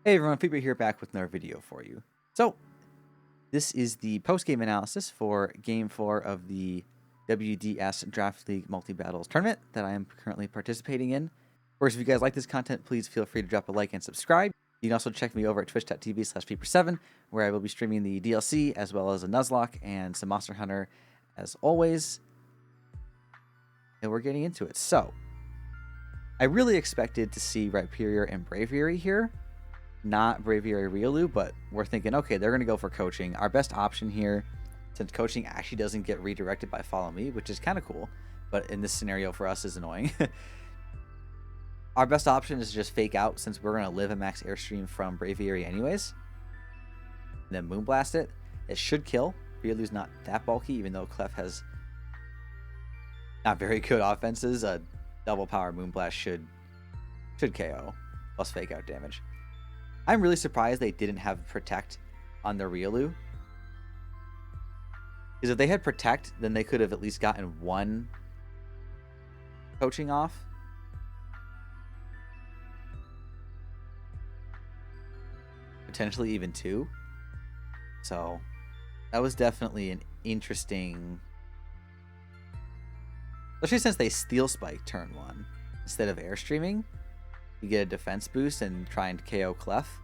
Hey everyone, feeper here back with another video for you. So, this is the post-game analysis for Game 4 of the WDS Draft League Multi-Battles Tournament that I am currently participating in. Of course, if you guys like this content, please feel free to drop a like and subscribe. You can also check me over at twitch.tv/feeper7, where I will be streaming the DLC, as well as a Nuzlocke and some Monster Hunter, as always. And we're getting into it. So, I really expected to see Rhyperior and Braviary here. Not Braviary Riolu, but we're thinking, okay, they're going to go for coaching. Our best option here, since coaching actually doesn't get redirected by follow me, which is kind of cool, but in this scenario for us is annoying. Our best option is just fake out, since we're going to live a max airstream from Braviary anyways. And then Moonblast it. It should kill. Riolu's not that bulky, even though Clef has not very good offenses. A double power Moonblast should KO, plus fake out damage. I'm really surprised they didn't have Protect on their Riolu. Because if they had Protect, then they could have at least gotten one coaching off. Potentially even two. So that was definitely an interesting... Especially since they Steel Spike turn one instead of Airstreaming. You get a defense boost and try and KO Clef.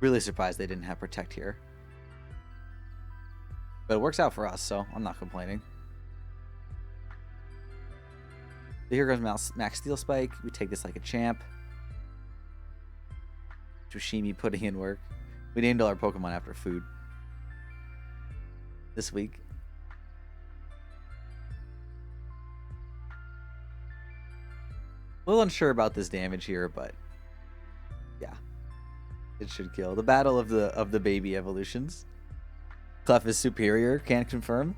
Really surprised they didn't have Protect here. But it works out for us, so I'm not complaining. So here goes Max Steel Spike. We take this like a champ. Joshimi putting in work. We named all our Pokemon after food this week. A little unsure about this damage here, but yeah, it should kill. The battle of the baby evolutions. Clef is superior, can't confirm.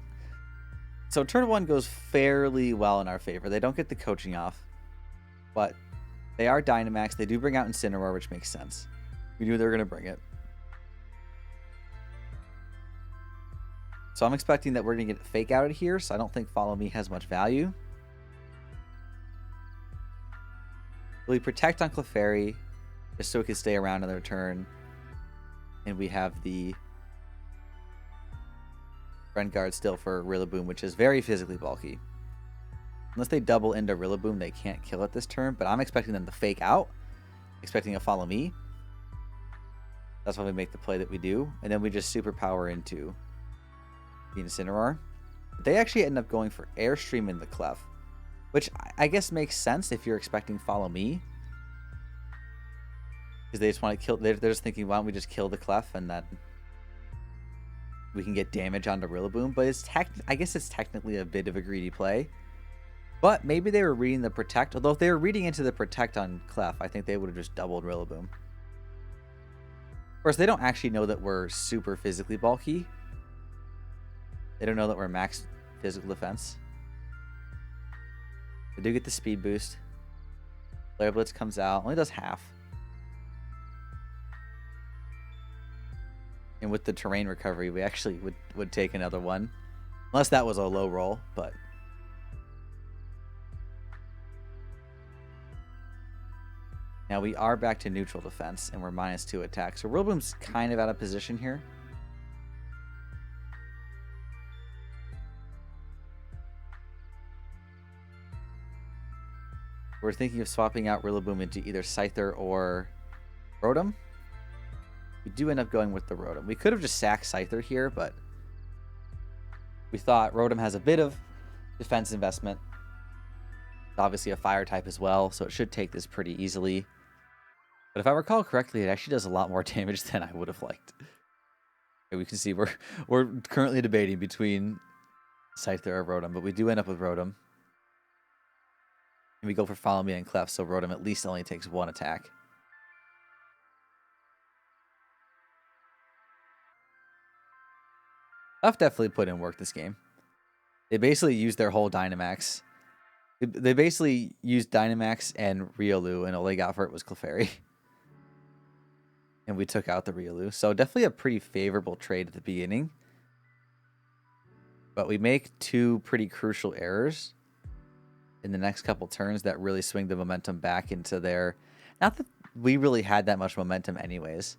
So turn one goes fairly well in our favor. They don't get the coaching off, but they are Dynamax. They do bring out Incineroar, which makes sense. We knew they were going to bring it. So I'm expecting that we're going to get Fake Out here, so I don't think Follow Me has much value. We Protect on Clefairy, just so it can stay around another turn. And we have the Friend Guard still for Rillaboom, which is very physically bulky. Unless they double into Rillaboom, they can't kill it this turn. But I'm expecting them to Fake Out, expecting a Follow Me. That's why we make the play that we do. And then we just Superpower into the Incineroar. But they actually end up going for Airstream in the Clef, which I guess makes sense if you're expecting Follow Me. Because they just want to kill... They're just thinking, why don't we just kill the Clef and then we can get damage onto Rillaboom. But it's I guess it's technically a bit of a greedy play. But maybe they were reading the Protect. Although if they were reading into the Protect on Clef, I think they would have just doubled Rillaboom. Of course, they don't actually know that we're super physically bulky. They don't know that we're max physical defense. We do get the speed boost. Flare Blitz comes out. Only does half. And with the terrain recovery, we actually would take another one. Unless that was a low roll, but... Now we are back to neutral defense, and we're -2 attack. So Rillaboom's kind of out of position here. We're thinking of swapping out Rillaboom into either Scyther or Rotom. We do end up going with the Rotom. We could have just sacked Scyther here, but we thought Rotom has a bit of defense investment. It's obviously a fire type as well, so it should take this pretty easily. But if I recall correctly, it actually does a lot more damage than I would have liked. We can see we're currently debating between Scyther or Rotom, but we do end up with Rotom. And we go for Follow Me and Clef, so Rotom at least only takes one attack. Clef definitely put in work this game. They basically used their whole Dynamax. They basically used Dynamax and Riolu, and all they got for it was Clefairy. And we took out the Riolu. So definitely a pretty favorable trade at the beginning. But we make two pretty crucial errors in the next couple turns that really swing the momentum back into their Not that we really had that much momentum anyways,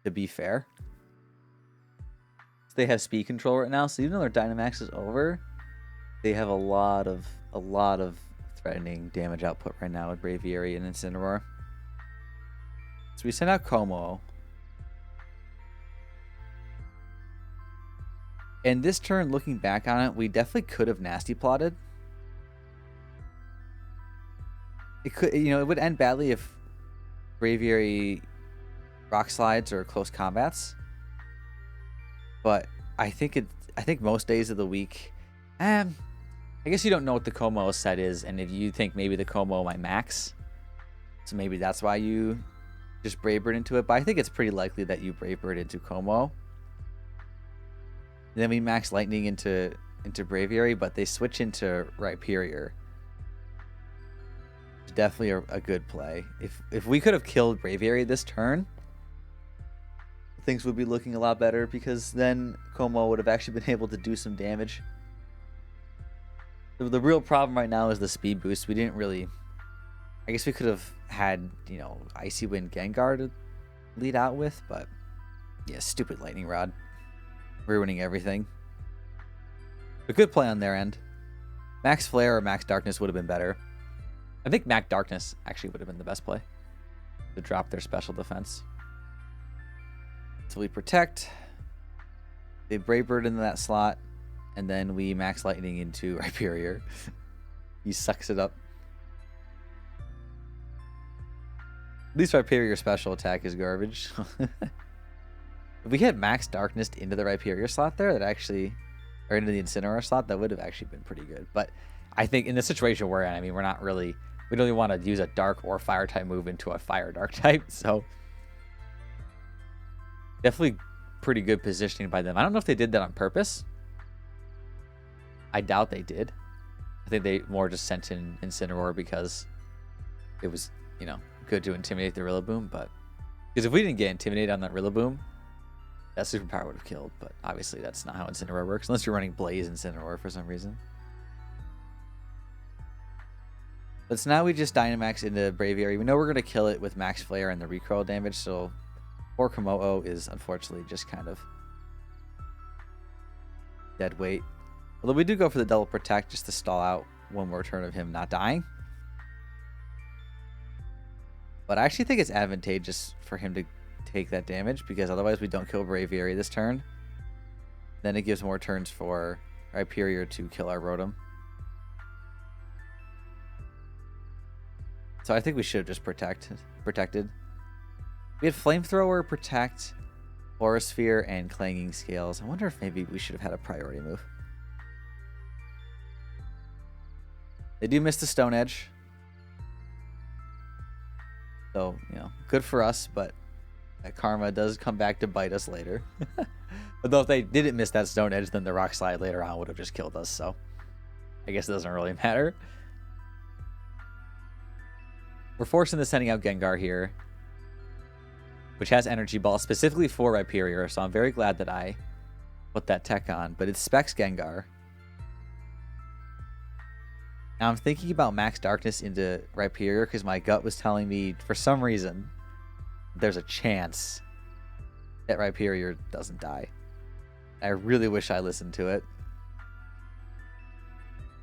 to be fair. They have speed control right now, so even though their Dynamax is over, they have a lot of threatening damage output right now with Braviary and Incineroar. So we send out Como. And this turn, looking back on it, we definitely could have nasty plotted. It could, you know, it would end badly if Braviary rock slides or close combats. But I think most days of the week, I guess you don't know what the Como set is, and if you think maybe the Como might max, so maybe that's why you just Brave Bird into it. But I think it's pretty likely that you Brave Bird into Como. Then we max Lightning into Braviary, but they switch into Rhyperior. It's definitely a good play. If we could have killed Braviary this turn, things would be looking a lot better, because then Como would have actually been able to do some damage. The real problem right now is the speed boost. We didn't really... I guess we could have had, you know, Icy Wind Gengar to lead out with, but yeah, stupid Lightning Rod. Ruining everything. A good play on their end. Max Flare or Max Darkness would have been better. I think Max Darkness actually would have been the best play to drop their special defense. So we protect. They Brave Bird into that slot, and then we Max Lightning into Rhyperior. He sucks it up. At least Rhyperior special attack is garbage. If we had Max Darkness into the Rhyperior slot there, that actually, or into the Incineroar slot, that would have actually been pretty good. But I think in the situation we're in, I mean, we don't really want to use a Dark or Fire type move into a Fire Dark type. So definitely pretty good positioning by them. I don't know if they did that on purpose. I doubt they did. I think they more just sent in Incineroar because it was, you know, good to intimidate the Rillaboom. But because if we didn't get intimidated on that Rillaboom, that superpower would have killed. But obviously that's not how Incineroar works, unless you're running Blaze Incineroar for some reason. But so now we just Dynamax into Braviary. We know we're going to kill it with Max Flare and the recoil damage, so poor Komodo is unfortunately just kind of dead weight. Although we do go for the double protect just to stall out one more turn of him not dying. But I actually think it's advantageous for him to take that damage, because otherwise we don't kill Braviary this turn. Then it gives more turns for Rhyperior to kill our Rotom. So I think we should have just protected. We had Flamethrower, Protect, Aura Sphere, and Clanging Scales. I wonder if maybe we should have had a priority move. They do miss the Stone Edge. So, you know, good for us, but that karma does come back to bite us later. Although if they didn't miss that Stone Edge, then the Rock Slide later on would have just killed us. So I guess it doesn't really matter. We're forced into sending out Gengar here, which has Energy Ball specifically for Rhyperior, so I'm very glad that I put that tech on. But it specs Gengar. Now I'm thinking about Max Darkness into Rhyperior because my gut was telling me, for some reason, there's a chance that Rhyperior doesn't die. I really wish I listened to it.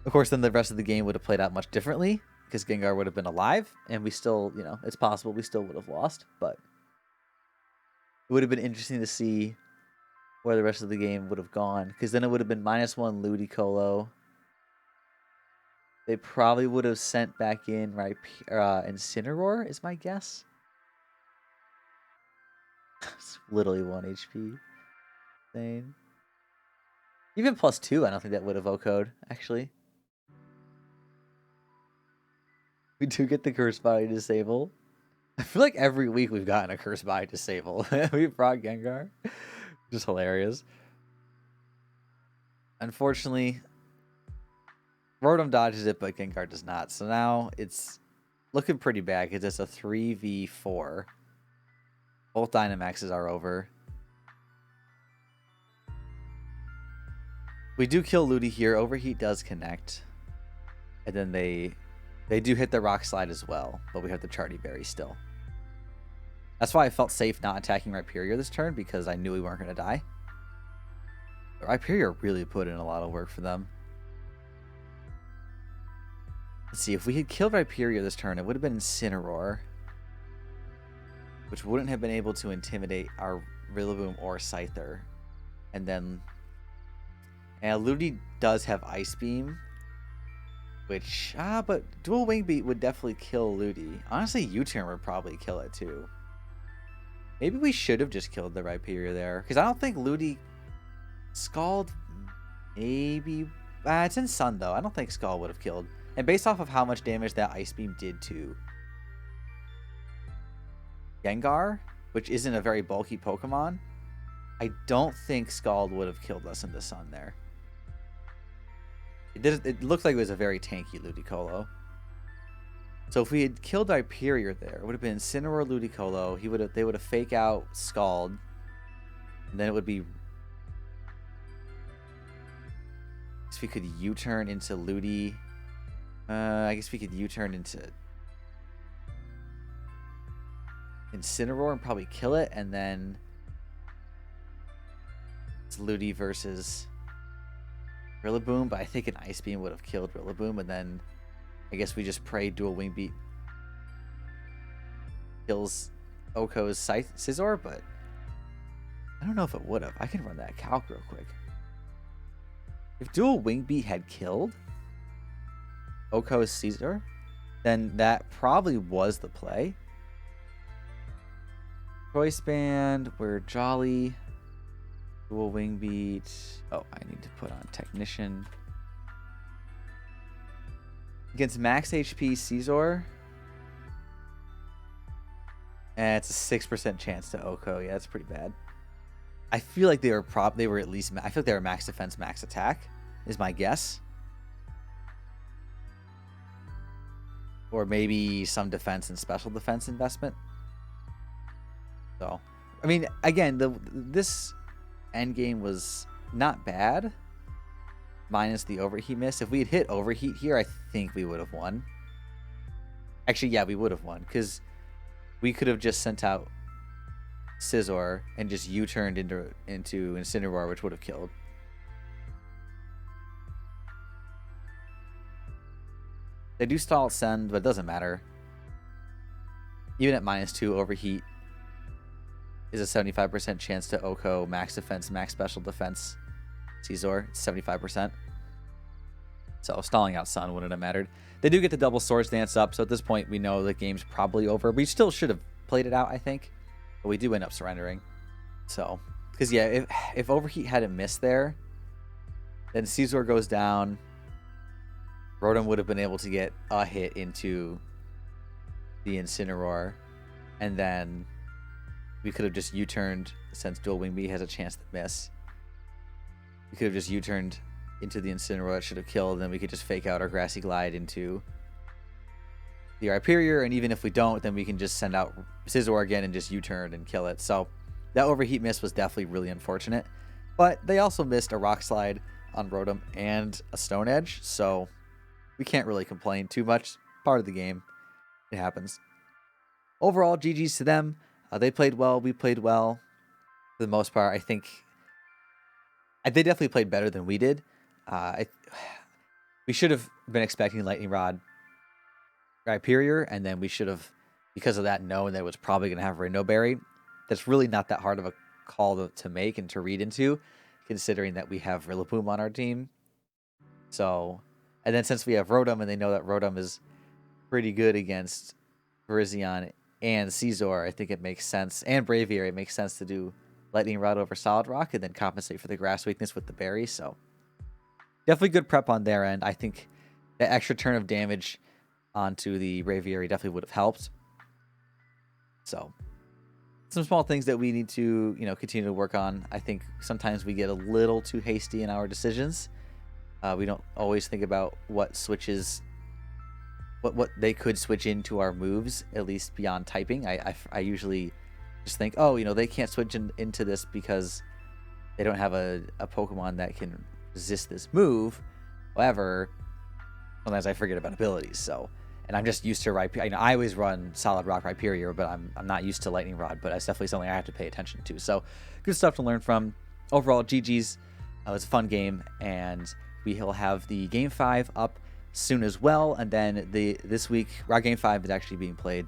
Of course, then the rest of the game would have played out much differently, because Gengar would have been alive, and we still, you know, it's possible we still would have lost, but it would have been interesting to see where the rest of the game would have gone, because then it would have been -1 Ludicolo. They probably would have sent back in Incineroar, is my guess. It's literally 1 HP. Insane. Even +2, I don't think that would have OHKO'd, actually. We do get the Curse Body Disable. I feel like every week we've gotten a Curse Body Disable. We brought Gengar. Just hilarious. Unfortunately, Rotom dodges it, but Gengar does not. So now it's looking pretty bad because it's a 3v4. Both Dynamaxes are over. We do kill Ludi here. Overheat does connect. And then they They do hit the Rock Slide as well, but we have the Charty Berry still. That's why I felt safe not attacking Rhyperior this turn, because I knew we weren't going to die. But Rhyperior really put in a lot of work for them. Let's see, if we had killed Rhyperior this turn, it would have been Incineroar, which wouldn't have been able to intimidate our Rillaboom or Scyther. And then... And Ludi does have Ice Beam, which... but Dual Wing Beat would definitely kill Ludi. Honestly, U-Turn would probably kill it too. Maybe we should have just killed the Rhyperior there, because I don't think Ludi... Scald... Maybe... it's in Sun, though. I don't think Scald would have killed. And based off of how much damage that Ice Beam did to Gengar, which isn't a very bulky Pokemon, I don't think Scald would have killed us in the Sun there. It looked like it was a very tanky Ludicolo. So if we had killed Rhyperior there, it would have been Incineroar Ludicolo. They would have fake out Scald, and then it would be... I guess we could U-turn into Ludi. I guess we could U-turn into Incineroar and probably kill it, and then it's Ludi versus Rillaboom, but I think an Ice Beam would have killed Rillaboom, and then I guess we just pray Dual Wing Beat kills Oko's Scizor, but I don't know if it would have. I can run that calc real quick. If Dual Wing Beat had killed Oko's Scizor, then that probably was the play. Choice Band, we're Jolly. Dual Wing Beat. Oh, I need to put on Technician. Against max HP Scizor. And it's a 6% chance to Oko. Yeah, that's pretty bad. I feel like they were at least... I feel like they were max defense, max attack, is my guess. Or maybe some defense and special defense investment. So, I mean, again, this endgame was not bad, minus the overheat miss. If we had hit overheat here, I think we would have won. Actually, yeah, we would have won, because we could have just sent out Scizor and just U-turned into Incineroar, which would have killed. They do stall Send, but it doesn't matter. Even at -2, overheat is a 75% chance to Oko, max defense, max special defense. Scizor, 75%. So stalling out Sun wouldn't have mattered. They do get the double Swords Dance up, so at this point we know the game's probably over. We still should have played it out, I think. But we do end up surrendering. So, because yeah, if overheat hadn't missed there, then Scizor goes down. Rotom would have been able to get a hit into the Incineroar, and then we could have just U-turned, since Dual Wing Beat has a chance to miss. We could have just U-turned into the Incineroar that should have killed, and then we could just fake out our Grassy Glide into the Rhyperior, and even if we don't, then we can just send out Scizor again and just U-turn and kill it. So that overheat miss was definitely really unfortunate, but they also missed a Rock Slide on Rotom and a Stone Edge, so we can't really complain too much. Part of the game. It happens. Overall, GG's to them. They played well. We played well. For the most part, I think they definitely played better than we did. We should have been expecting Lightning Rod Rhyperior, and then we should have, because of that, known that it was probably going to have Rainbow Berry. That's really not that hard of a call to make and to read into, considering that we have Rillaboom on our team. So... And then since we have Rotom, and they know that Rotom is pretty good against Virizion and Scizor, I think it makes sense, and Braviary, it makes sense to do Lightning Rod over Solid Rock and then compensate for the grass weakness with the berry. So definitely good prep on their end. I think the extra turn of damage onto the Braviary definitely would have helped. So some small things that we need to, continue to work on. I think sometimes we get a little too hasty in our decisions. We don't always think about what switches, what they could switch into our moves, at least beyond typing. I usually just think, they can't switch into this because they don't have a Pokemon that can resist this move. However, sometimes I forget about abilities. So, and I'm just used to Rhyperior. I always run Solid Rock Rhyperior, but I'm not used to Lightning Rod. But that's definitely something I have to pay attention to. So good stuff to learn from. Overall, GG's. It was a fun game, and we will have the Game 5 up soon as well. And then this week, Raw Game 5 is actually being played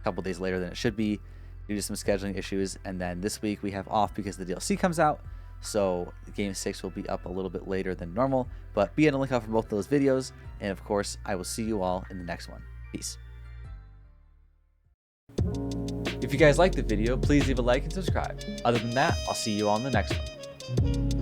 a couple days later than it should be due to some scheduling issues. And then this week we have off because the DLC comes out. So Game 6 will be up a little bit later than normal. But be on the lookout for both those videos. And of course, I will see you all in the next one. Peace. If you guys liked the video, please leave a like and subscribe. Other than that, I'll see you all in the next one.